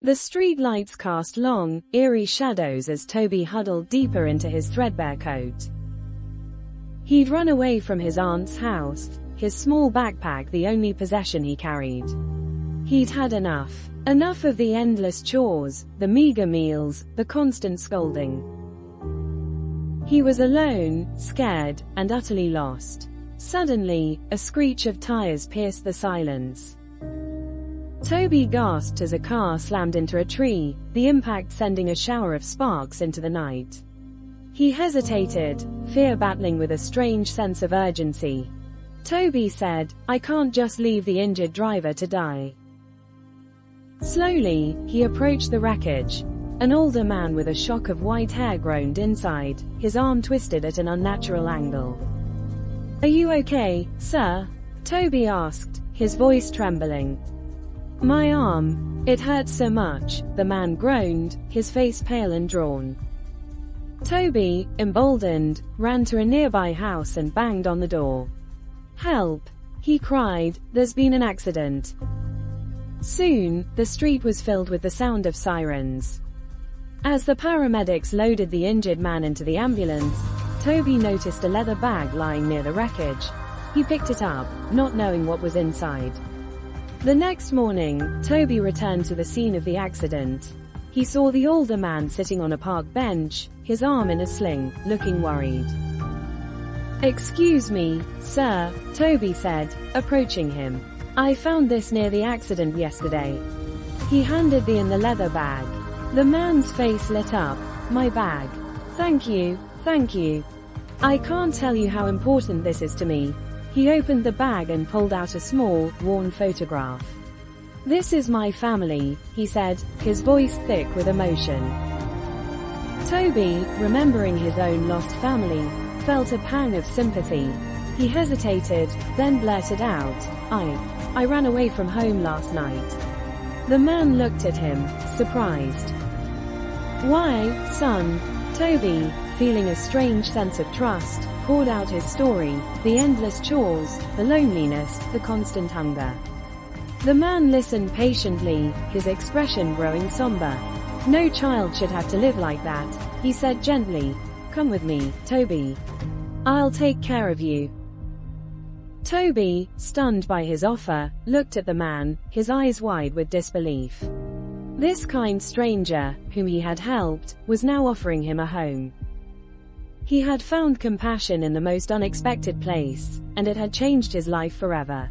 The street lights cast long, eerie shadows as Toby huddled deeper into his threadbare coat. He'd run away from his aunt's house, his small backpack the only possession he carried. He'd had enough. Enough of the endless chores, the meager meals, the constant scolding. He was alone, scared, and utterly lost. Suddenly, a screech of tires pierced the silence. Toby gasped as a car slammed into a tree, the impact sending a shower of sparks into the night. He hesitated, fear battling with a strange sense of urgency. Toby said, "I can't just leave the injured driver to die." Slowly, he approached the wreckage. An older man with a shock of white hair groaned inside, his arm twisted at an unnatural angle. "Are you okay, sir?" Toby asked, his voice trembling. "My arm. It hurts so much," the man groaned, his face pale and drawn. Toby, emboldened, ran to a nearby house and banged on the door. "Help!" he cried, "there's been an accident." Soon, the street was filled with the sound of sirens. As the paramedics loaded the injured man into the ambulance, Toby noticed a leather bag lying near the wreckage. He picked it up, not knowing what was inside. The next morning, Toby returned to the scene of the accident. He saw the older man sitting on a park bench, his arm in a sling, looking worried. "Excuse me, sir," Toby said, approaching him. "I found this near the accident yesterday." He handed the leather bag. The man's face lit up. "My bag. Thank you, thank you. I can't tell you how important this is to me." He opened the bag and pulled out a small, worn photograph. "This is my family," he said, his voice thick with emotion. Toby, remembering his own lost family, felt a pang of sympathy. He hesitated, then blurted out, I ran away from home last night." The man looked at him, surprised. "Why, son?" Toby, feeling a strange sense of trust, poured out his story, the endless chores, the loneliness, the constant hunger. The man listened patiently, his expression growing somber. "No child should have to live like that," he said gently. "Come with me, Toby. I'll take care of you." Toby, stunned by his offer, looked at the man, his eyes wide with disbelief. This kind stranger, whom he had helped, was now offering him a home. He had found compassion in the most unexpected place, and it had changed his life forever.